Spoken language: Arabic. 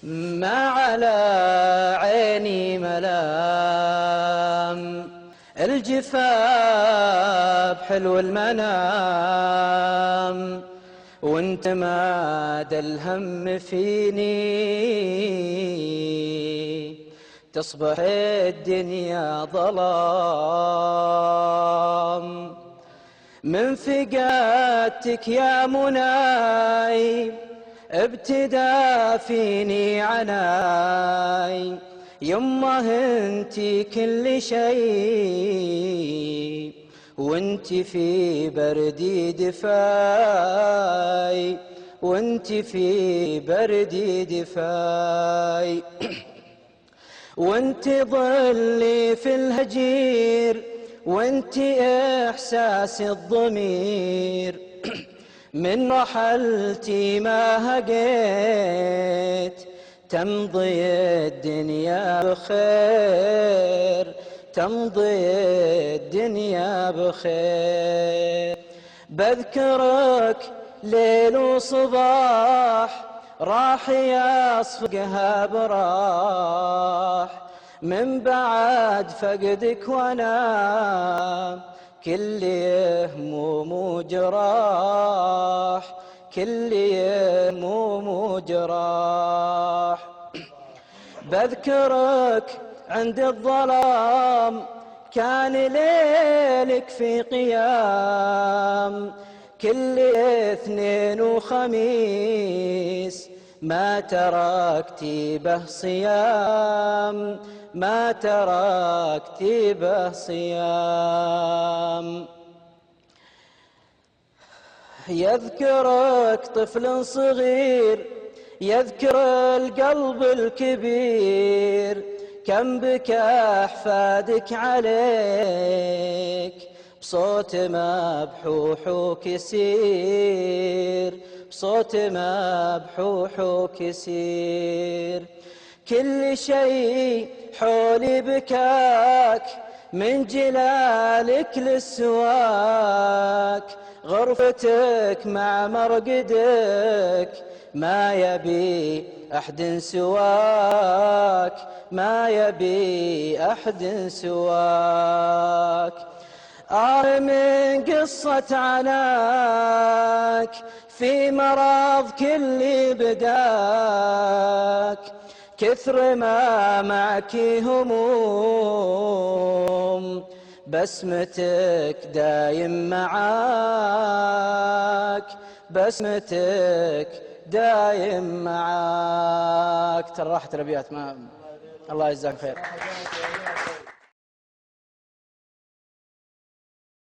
ما على عيني ملام، الجفاف حلو المنام، وانت ماد الهم فيني، تصبح الدنيا ظلام. من فقادتك يا مناي ابتدى فيني عناي، يمه انتي كل شيء، وانتي في بردي دفاي، وانتي في بردي دفاي. وانتي ظلي في الهجير، وانتي احساس الضمير، من رحلتي ما هقيت، تمضي الدنيا بخير، تمضي الدنيا بخير. بذكرك ليل وصباح، راح يصفقها براح، من بعد فقدك وانا كل هموم وجراح، كل هموم وجراح. بذكرك عند الظلام، كان ليلك في قيام، كل اثنين وخميس ما تركتي به صيام، ما تركتي به صيام. يذكرك طفل صغير، يذكر القلب الكبير، كم بكى أحفادك عليك، بصوت مبحوح وكسير، بصوت مبحوح وكسير. كل شيء حولي بكاك، من جلالك للسواك، غرفتك مع مرقدك، ما يبي أحد سواك، ما يبي أحد سواك. من قصة عناك، في مرض كل بداك، كثر ما معك هموم، بسمتك دايم معاك، بسمتك دايم معاك. ترى راحت الابيات، ما الله يجزاك خير.